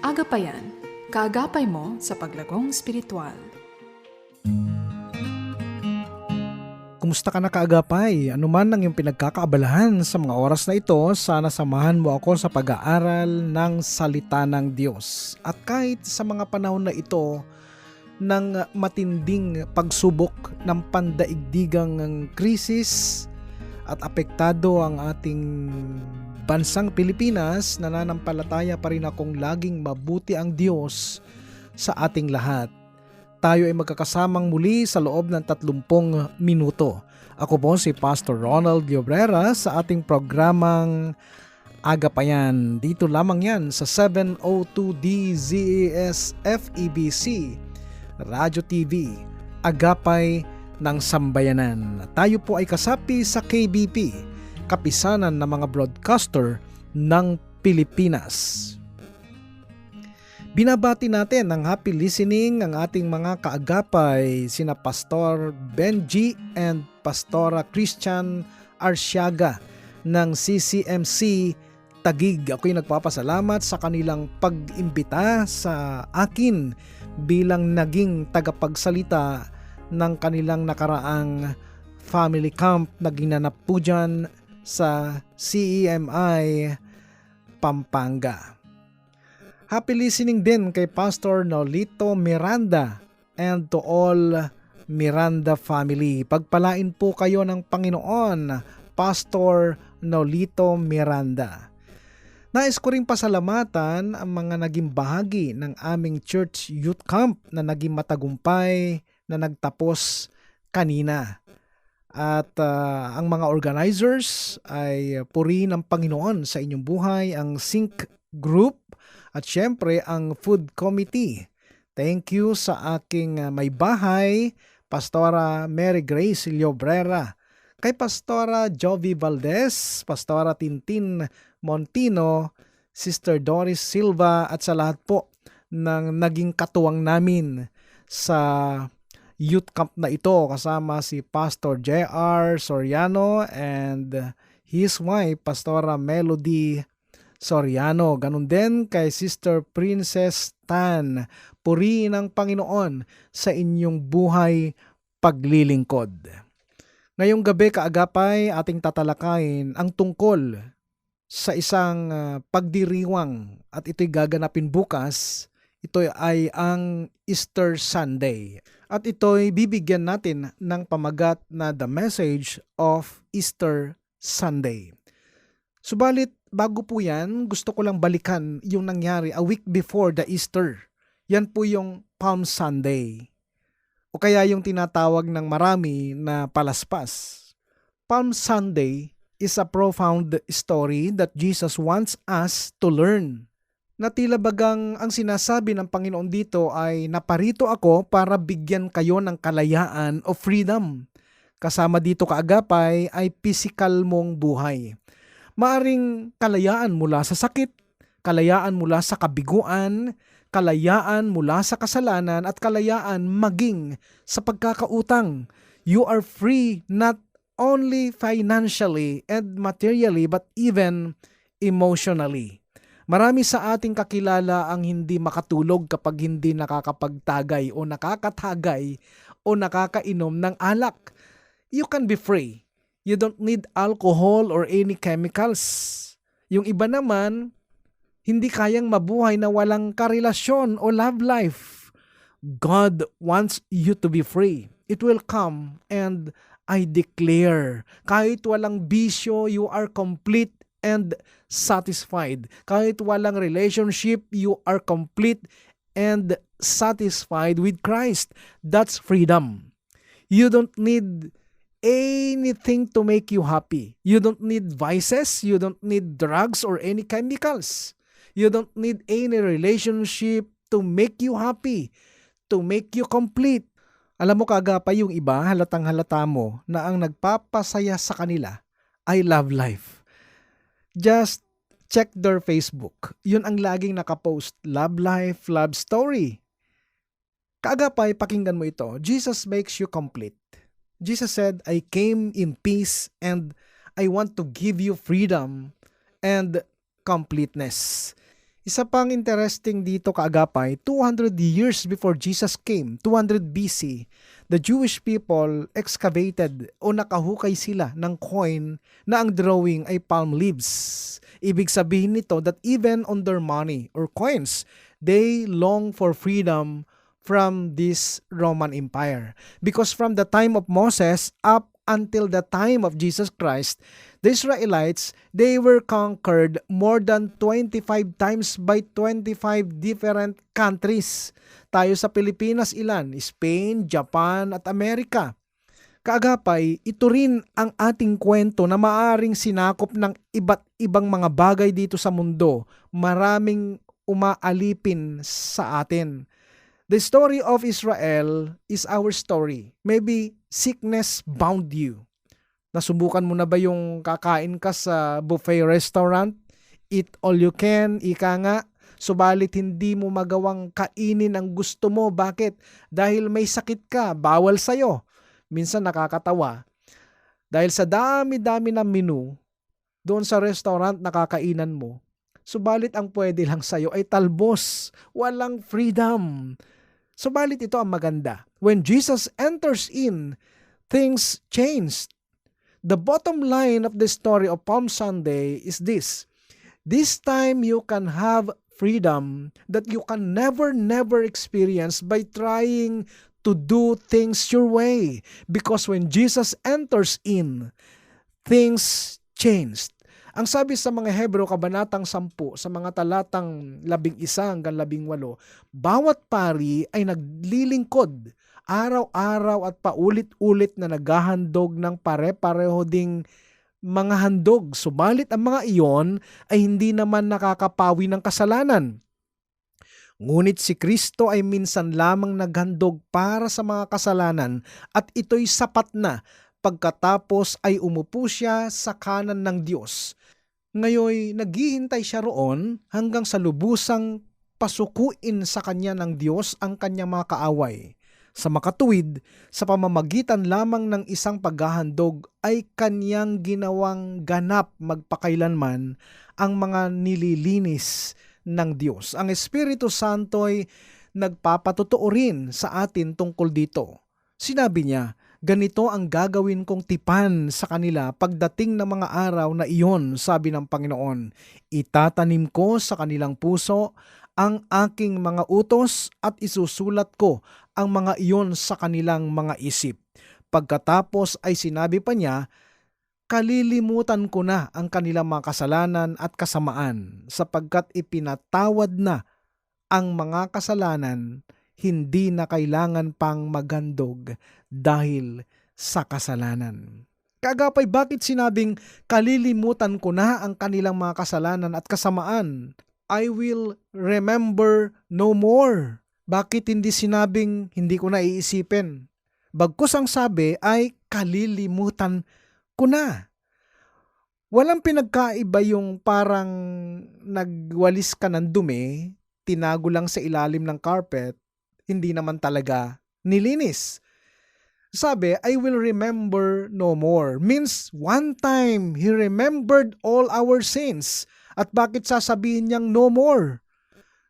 Agapayan, kaagapay mo sa paglagong spiritual. Kumusta ka na kaagapay? Ano man ang iyong pinagkakaabalahan sa mga oras na ito, sana samahan mo ako sa pag-aaral ng salita ng Diyos. At kahit sa mga panahon na ito ng matinding pagsubok ng pandaigdigang krisis at apektado ang ating bansang Pilipinas, nananampalataya pa rin akong laging mabuti ang Diyos sa ating lahat. Tayo ay magkakasamang muli sa loob ng 30 minuto. Ako po si Pastor Ronald Llobrera sa ating programang Agapayan. Dito lamang yan sa 702 DZAS FEBC Radio TV, Agapay ng Sambayanan. Tayo po ay kasapi sa KBP, Kapisanan ng mga Broadcaster ng Pilipinas. Binabati natin ng happy listening ang ating mga kaagapay, sina Pastor Benji and Pastora Christian Arsiaga ng CCMC Taguig. Ako'y nagpapasalamat sa kanilang pag-imbita sa akin bilang naging tagapagsalita ng kanilang nakaraang family camp na ginanap po dyan sa CEMI Pampanga. Happy listening din kay Pastor Nolito Miranda and to all Miranda family. Pagpalain po kayo ng Panginoon, Pastor Nolito Miranda. Nais ko ring pasalamatan ang mga naging bahagi ng aming church youth camp na naging matagumpay na nagtapos kanina. At ang mga organizers ay purihin ng Panginoon sa inyong buhay, ang Sync Group, at syempre ang Food Committee. Thank you sa aking may bahay, Pastora Mary Grace Llobrera, kay Pastora Jovi Valdez, Pastora Tintin Montino, Sister Doris Silva, at sa lahat po ng naging katuwang namin sa youth camp na ito, kasama si Pastor J.R. Soriano and his wife, Pastora Melody Soriano. Ganun din kay Sister Princess Tan. Purihin ng Panginoon sa inyong buhay paglilingkod. Ngayong gabi kaagapay, ating tatalakayin ang tungkol sa isang pagdiriwang at ito'y gaganapin bukas. Ito ay ang Easter Sunday. At ito'y bibigyan natin ng pamagat na The Message of Easter Sunday. Subalit, bago po yan, gusto ko lang balikan yung nangyari a week before the Easter. Yan po yung Palm Sunday. O kaya yung tinatawag ng marami na palaspas. Palm Sunday is a profound story that Jesus wants us to learn. Na tila bagang ang sinasabi ng Panginoon dito ay naparito ako para bigyan kayo ng kalayaan o freedom. Kasama dito kaagapay ay physical mong buhay. Maaring kalayaan mula sa sakit, kalayaan mula sa kabiguan, kalayaan mula sa kasalanan, at kalayaan maging sa pagkakautang. You are free not only financially and materially but even emotionally. Marami sa ating kakilala ang hindi makatulog kapag hindi nakakapagtagay o nakakatagay o nakakainom ng alak. You can be free. You don't need alcohol or any chemicals. Yung iba naman, hindi kayang mabuhay na walang karelasyon o love life. God wants you to be free. It will come, and I declare, kahit walang bisyo, you are complete and satisfied. Kahit walang relationship, you are complete and satisfied with Christ. That's freedom. You don't need anything to make you happy. You don't need vices, you don't need drugs or any chemicals. You don't need any relationship to make you happy, to make you complete. Alam mo kaagapay, yung iba, halatang halata mo na ang nagpapasaya sa kanila ay love life. Just check their Facebook. Yun ang laging nakapost, love life, love story. Kaagapay, pakinggan mo ito. Jesus makes you complete. Jesus said, I came in peace and I want to give you freedom and completeness. Isa pang interesting dito kaagapay, 200 years before Jesus came, 200 BC, the Jewish people excavated o nakahukay sila ng coin na ang drawing ay palm leaves. Ibig sabihin nito that even on their money or coins, they long for freedom from this Roman Empire. Because from the time of Moses up until the time of Jesus Christ, the Israelites, they were conquered more than 25 times by 25 different countries. Tayo sa Pilipinas ilan? Spain, Japan at Amerika. Kaagapay, ito rin ang ating kwento na maaring sinakop ng iba't ibang mga bagay dito sa mundo. Maraming umaalipin sa atin. The story of Israel is our story. Maybe sickness bound you. Nasubukan mo na ba yung kakain ka sa buffet restaurant? Eat all you can, ika nga. Subalit hindi mo magawang kainin ang gusto mo. Bakit? Dahil may sakit ka, bawal sa'yo. Minsan nakakatawa. Dahil sa dami-dami ng menu, doon sa restaurant nakakainan mo, subalit ang pwede lang sa'yo ay talbos. Walang freedom. Subalit ito ang maganda. When Jesus enters in, things changed. The bottom line of the story of Palm Sunday is this. This time you can have freedom that you can never experience by trying to do things your way. Because when Jesus enters in, things changed. Ang sabi sa mga Hebreo, Kabanatang 10, sa mga talatang 11 hanggang 18, bawat pari ay naglilingkod araw-araw at paulit-ulit na naghahandog ng pare-pareho ding mga handog. Subalit ang mga iyon ay hindi naman nakakapawi ng kasalanan. Ngunit si Kristo ay minsan lamang naghandog para sa mga kasalanan at ito'y sapat na pagkatapos ay umupo siya sa kanan ng Diyos. Ngayoy naghihintay siya roon hanggang sa lubusang pasukuin sa kanya ng Diyos ang kanyang mga kaaway. Sa makatuwid, sa pamamagitan lamang ng isang paghahandog ay kanyang ginawang ganap magpakailanman ang mga nililinis ng Diyos. Ang Espiritu Santo ay nagpapatotoo rin sa atin tungkol dito. Sinabi niya, ganito ang gagawin kong tipan sa kanila pagdating ng mga araw na iyon, sabi ng Panginoon. Itatanim ko sa kanilang puso ang aking mga utos at isusulat ko ang mga iyon sa kanilang mga isip. Pagkatapos ay sinabi pa niya, kalilimutan ko na ang kanilang mga kasalanan at kasamaan sapagkat ipinatawad na ang mga kasalanan, hindi na kailangan pang maghandog dahil sa kasalanan. Kaagapay, bakit sinabing kalilimutan ko na ang kanilang mga kasalanan at kasamaan? I will remember no more. Bakit hindi sinabing hindi ko na iisipin? Bagkus ang sabi ay kalilimutan ko na. Walang pinagkaiba yung parang nagwalis ka ng dumi, tinago lang sa ilalim ng carpet, hindi naman talaga nilinis. Sabi, I will remember no more. Means one time He remembered all our sins. At bakit sasabihin niyang no more?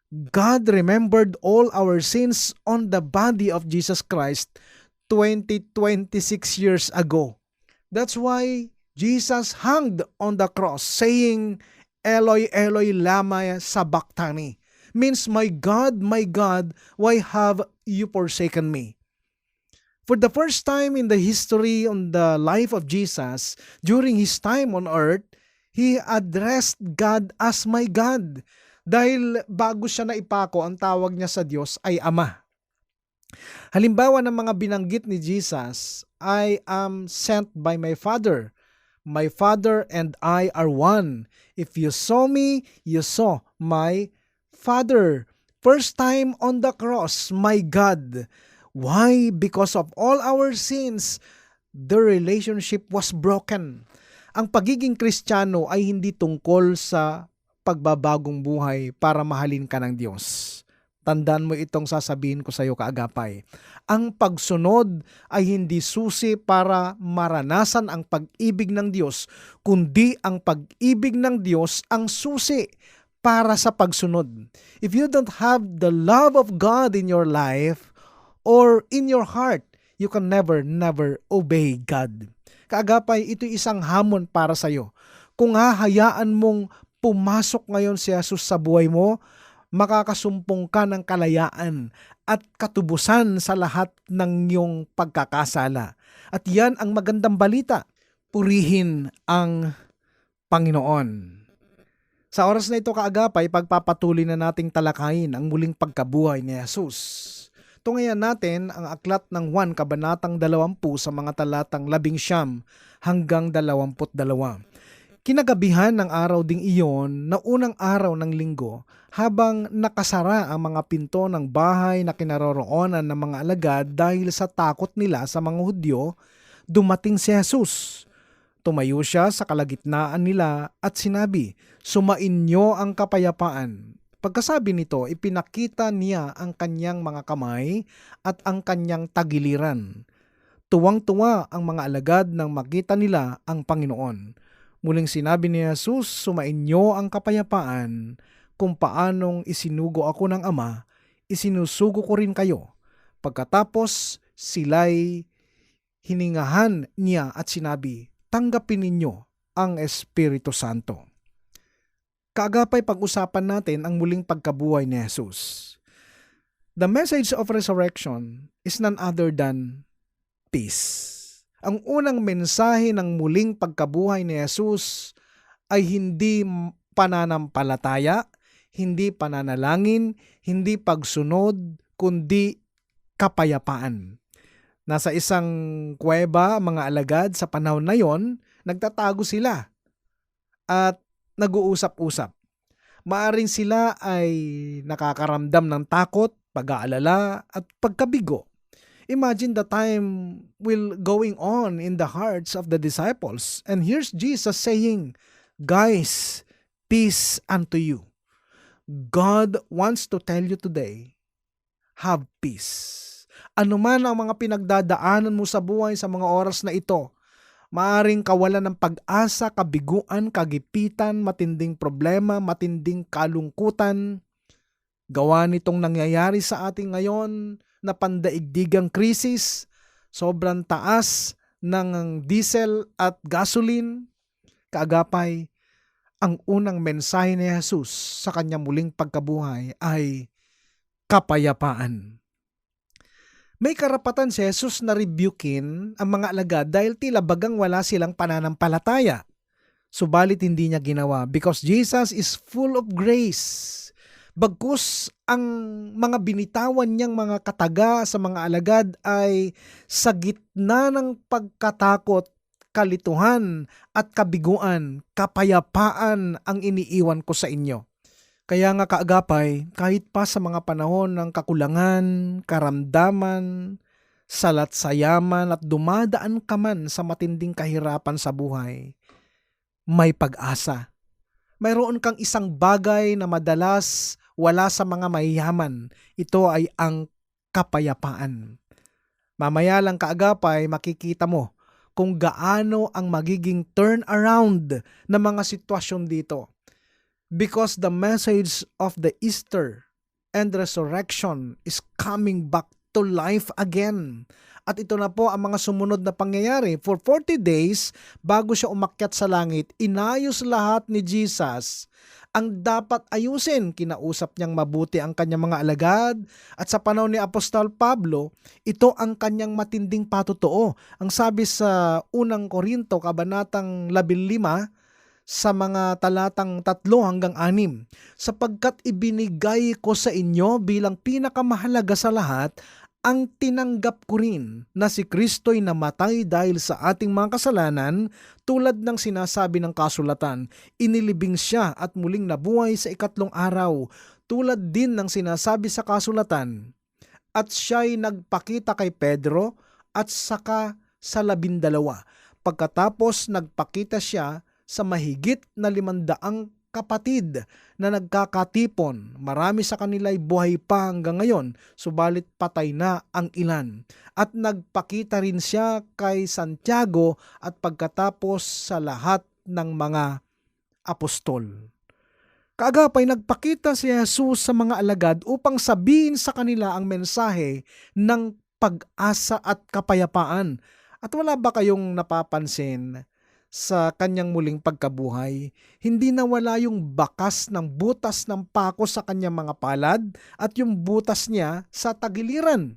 God remembered all our sins on the body of Jesus Christ 26 years ago. That's why Jesus hung on the cross saying, Eloi, Eloi, lama sabachthani. Means, my God, why have you forsaken me? For the first time in the history on the life of Jesus, during His time on earth, He addressed God as my God. Dahil bago siya naipako, ang tawag niya sa Diyos ay Ama. Halimbawa ng mga binanggit ni Jesus, I am sent by my Father. My Father and I are one. If you saw me, you saw my Father. First time on the cross, my God. Why? Because of all our sins, the relationship was broken. Ang pagiging Kristiyano ay hindi tungkol sa pagbabagong buhay para mahalin ka ng Diyos. Tandaan mo itong sasabihin ko sa iyo kaagapay. Ang pagsunod ay hindi susi para maranasan ang pag-ibig ng Diyos, kundi ang pag-ibig ng Diyos ang susi para sa pagsunod. If you don't have the love of God in your life or in your heart, you can never obey God. Kaagapay, ito isang hamon para sa iyo. Kung hahayaan mong pumasok ngayon si Jesus sa buhay mo, makakasumpong ka ng kalayaan at katubusan sa lahat ng iyong pagkakasala. At yan ang magandang balita. Purihin ang Panginoon. Sa oras na ito kaagapay, pagpapatuloy na nating talakayin ang muling pagkabuhay ni Jesus. Tungayan natin ang aklat ng Juan kabanatang 20 sa mga talatang 19 hanggang 22. Kinagabihan ng araw ding iyon na unang araw ng linggo, habang nakasara ang mga pinto ng bahay na kinaroroonan ng mga alagad dahil sa takot nila sa mga Hudyo, dumating si Jesus. Tumayo siya sa kalagitnaan nila at sinabi, "Sumainyo ang kapayapaan." Pagkasabi nito, ipinakita niya ang kanyang mga kamay at ang kanyang tagiliran. Tuwang-tuwa ang mga alagad nang makita nila ang Panginoon. Muling sinabi ni Jesus, "Sumainyo ang kapayapaan. Kung paanong isinugo ako ng Ama, isinusugo ko rin kayo." Pagkatapos, sila'y hiningahan niya at sinabi, "Tanggapin ninyo ang Espiritu Santo." Kaagapay, pag-usapan natin ang muling pagkabuhay ni Jesus. The message of resurrection is none other than peace. Ang unang mensahe ng muling pagkabuhay ni Jesus ay hindi pananampalataya, hindi pananalangin, hindi pagsunod, kundi kapayapaan. Nasa isang kuweba ang mga alagad sa panahon na yon, nagtatago sila at nag-uusap-usap. Maaring sila ay nakakaramdam ng takot, pag-aalala at pagkabigo. Imagine the time will going on in the hearts of the disciples. And here's Jesus saying, "Guys, peace unto you." God wants to tell you today, have peace. Ano man ang mga pinagdadaanan mo sa buhay sa mga oras na ito, maaring kawalan ng pag-asa, kabiguan, kagipitan, matinding problema, matinding kalungkutan. Gawa nitong nangyayari sa ating ngayon na pandaigdigang krisis, sobrang taas ng diesel at gasoline. Kaagapay, ang unang mensahe ni Jesus sa kanyang muling pagkabuhay ay kapayapaan. May karapatan si Jesus na rebukin ang mga alagad dahil tila bagang wala silang pananampalataya. Subalit hindi niya ginawa because Jesus is full of grace. Bagkus ang mga binitawan niyang mga kataga sa mga alagad ay sa gitna ng pagkatakot, kalituhan at kabiguan, kapayapaan ang iniiwan ko sa inyo. Kaya nga kaagapay, kahit pa sa mga panahon ng kakulangan, karamdaman, salat sa yaman at dumadaan ka man sa matinding kahirapan sa buhay, may pag-asa. Mayroon kang isang bagay na madalas wala sa mga mayayaman. Ito ay ang kapayapaan. Mamaya lang kaagapay, makikita mo kung gaano ang magiging turnaround ng mga sitwasyon dito. Because the message of the Easter and resurrection is coming back to life again. At ito na po ang mga sumunod na pangyayari. For 40 days, bago siya umakyat sa langit, inayos lahat ni Jesus ang dapat ayusin. Kinausap niyang mabuti ang kanyang mga alagad. At sa panahon ni Apostol Pablo, ito ang kanyang matinding patotoo. Ang sabi sa unang Korinto, kabanatang 15, sa mga talatang 3 hanggang 6, "Sapagkat ibinigay ko sa inyo bilang pinakamahalaga sa lahat ang tinanggap ko rin na si Kristo'y namatay dahil sa ating mga kasalanan tulad ng sinasabi ng kasulatan. Inilibing siya at muling nabuhay sa ikatlong araw tulad din ng sinasabi sa kasulatan. At siya'y nagpakita kay Pedro at saka sa 12. Pagkatapos nagpakita siya sa mahigit na 500 kapatid na nagkakatipon. Marami sa kanila'y buhay pa hanggang ngayon, subalit patay na ang ilan. At nagpakita rin siya kay Santiago at pagkatapos sa lahat ng mga apostol." Kaagapay, nagpakita si Jesus sa mga alagad upang sabihin sa kanila ang mensahe ng pag-asa at kapayapaan. At wala ba kayong napapansin sa kanyang muling pagkabuhay? Hindi nawala yung bakas ng butas ng pako sa kanyang mga palad at yung butas niya sa tagiliran.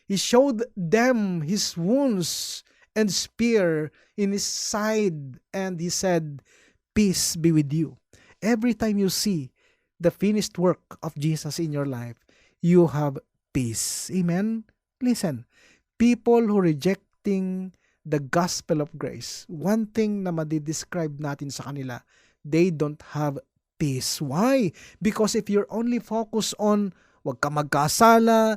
He showed them his wounds and spear in his side, and he said, "Peace be with you." Every time you see the finished work of Jesus in your life, you have peace. Amen? Listen, people who rejecting the gospel of grace, one thing na madidescribe natin sa kanila, they don't have peace. Why? Because if you're only focused on wag kang magkasala,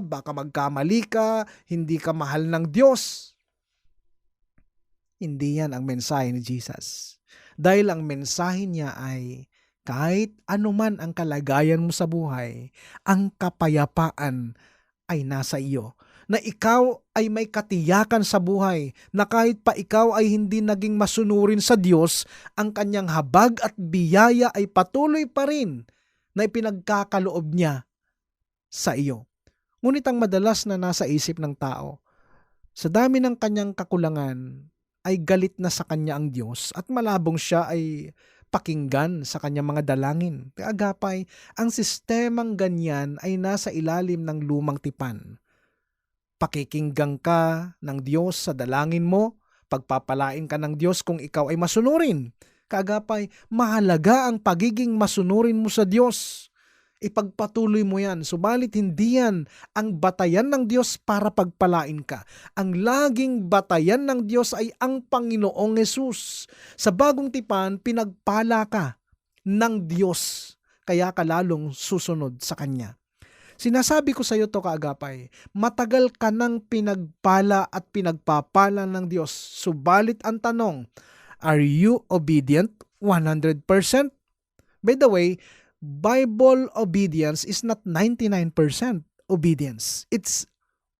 baka magkamali ka, hindi ka mahal ng Diyos. Hindi yan ang mensahe ni Jesus. Dahil ang mensahe niya ay kahit anuman ang kalagayan mo sa buhay, ang kapayapaan ay nasa iyo. Na ikaw ay may katiyakan sa buhay, na kahit pa ikaw ay hindi naging masunurin sa Diyos, ang kanyang habag at biyaya ay patuloy pa rin na ipinagkakaloob niya sa iyo. Ngunit ang madalas na nasa isip ng tao, sa dami ng kanyang kakulangan, ay galit na sa kanya ang Diyos at malabong siya ay pakinggan sa kanyang mga dalangin. Kaagapay, ang sistemang ganyan ay nasa ilalim ng lumang tipan. Pakikinggan ka ng Diyos sa dalangin mo, pagpapalain ka ng Diyos kung ikaw ay masunurin. Kaagapay, mahalaga ang pagiging masunurin mo sa Diyos. Ipagpatuloy mo yan, subalit hindi yan ang batayan ng Diyos para pagpalain ka. Ang laging batayan ng Diyos ay ang Panginoong Hesus. Sa bagong tipan, pinagpala ka ng Diyos, kaya ka lalong susunod sa Kanya. Sinasabi ko sa iyo to, kaagapay, matagal ka nang pinagpala at pinagpapala ng Diyos. Subalit ang tanong, are you obedient 100%? By the way, Bible obedience is not 99% obedience. It's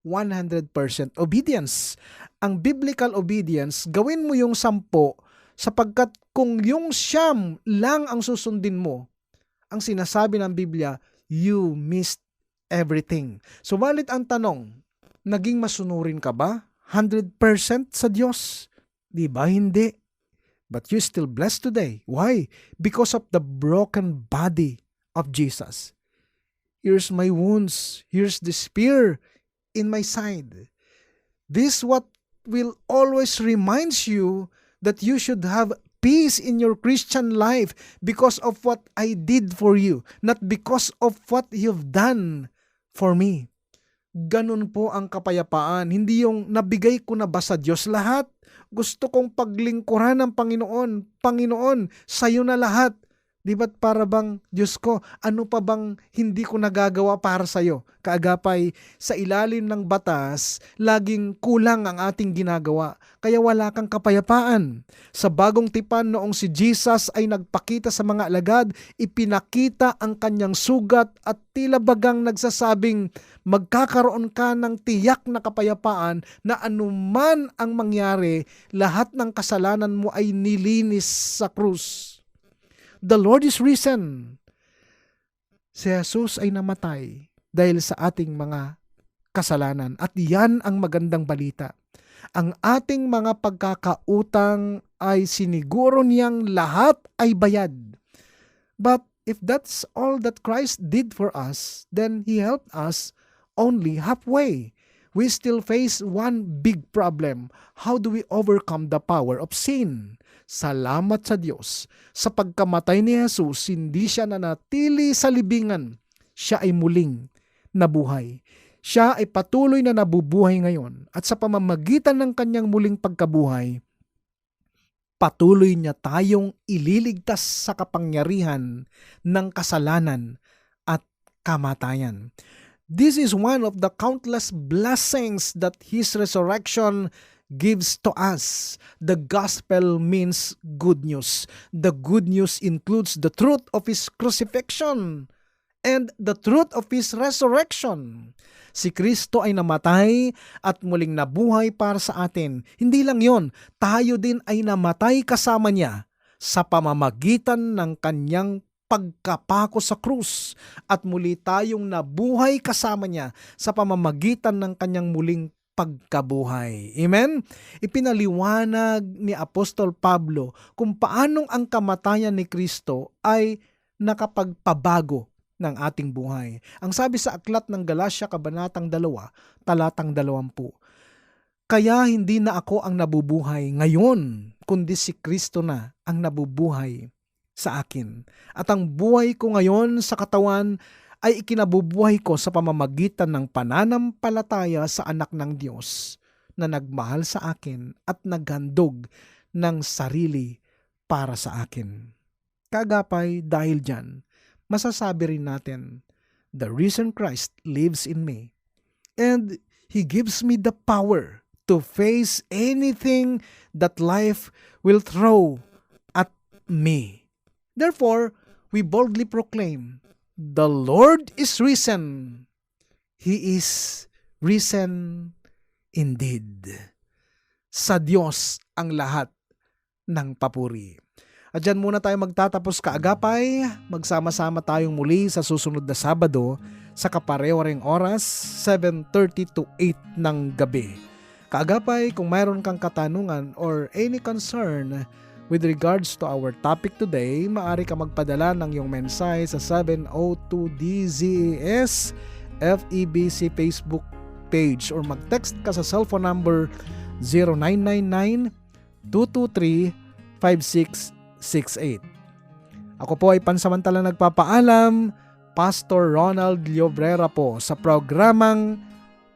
100% obedience. Ang biblical obedience, gawin mo yung 10 sapagkat kung yung 9 lang ang susundin mo, ang sinasabi ng Biblia, you missed everything. Subalit ang tanong, naging masunurin ka ba 100% sa Diyos? Di ba? Hindi. But you're still blessed today. Why? Because of the broken body of Jesus. Here's my wounds. Here's the spear in my side. This what will always reminds you that you should have peace in your Christian life because of what I did for you, not because of what you've done for me. Ganun po ang kapayapaan. Hindi yung nabigay ko na ba sa Diyos lahat? Gusto kong paglingkuran ng Panginoon. Panginoon, sa'yo na lahat. Di ba't para bang, Diyos ko, ano pa bang hindi ko nagagawa para sa'yo? Kaagapay, sa ilalim ng batas, laging kulang ang ating ginagawa. Kaya wala kang kapayapaan. Sa bagong tipan noong si Jesus ay nagpakita sa mga alagad, ipinakita ang kanyang sugat at tila bagang nagsasabing, magkakaroon ka ng tiyak na kapayapaan na anuman ang mangyari, lahat ng kasalanan mo ay nilinis sa krus. The Lord is risen. Si Jesus ay namatay dahil sa ating mga kasalanan. At yan ang magandang balita. Ang ating mga pagkakautang ay siniguro niyang lahat ay bayad. But if that's all that Christ did for us, then He helped us only halfway. We still face one big problem. How do we overcome the power of sin? Salamat sa Diyos. Sa pagkamatay ni Jesus, hindi siya nanatili sa libingan. Siya ay muling nabuhay. Siya ay patuloy na nabubuhay ngayon. At sa pamamagitan ng kanyang muling pagkabuhay, patuloy niya tayong ililigtas sa kapangyarihan ng kasalanan at kamatayan. This is one of the countless blessings that His resurrection gives to us. The gospel means good news. The good news includes the truth of His crucifixion and the truth of His resurrection. Si Kristo ay namatay at muling nabuhay para sa atin. Hindi lang yon, tayo din ay namatay kasama niya sa pamamagitan ng kanyang pagkapako sa krus at muli tayong nabuhay kasama niya sa pamamagitan ng kanyang muling pagkabuhay. Amen? Ipinaliwanag ni Apostol Pablo kung paanong ang kamatayan ni Kristo ay nakapagpabago ng ating buhay. Ang sabi sa aklat ng Galatia kabanatang 2, talatang 20, kaya hindi na ako ang nabubuhay ngayon, kundi si Kristo na ang nabubuhay sa akin. At ang buhay ko ngayon sa katawan ay ikinabubuhay ko sa pamamagitan ng pananampalataya sa anak ng Diyos na nagmahal sa akin at naghandog ng sarili para sa akin. Kagapay, dahil dyan, masasabi rin natin, the risen Christ lives in me and He gives me the power to face anything that life will throw at me. Therefore, we boldly proclaim, the Lord is risen. He is risen indeed. Sa Diyos ang lahat ng papuri. At dyan muna tayo magtatapos kaagapay. Magsama-sama tayong muli sa susunod na Sabado sa kapareho-reng oras, 7:30 to 8 ng gabi. Kaagapay, kung mayroon kang katanungan or any concern with regards to our topic today, maaari ka magpadala ng iyong mensahe sa 702DZAS FEBC Facebook page or mag-text ka sa cellphone number 0999-223-5668. Ako po ay pansamantalang nagpapaalam, Pastor Ronald Llobrera po sa programang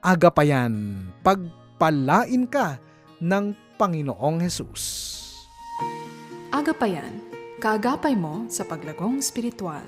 Agapayan. Pagpalain ka ng Panginoong Hesus. Agapayan, kaagapay mo sa paglagong spiritual.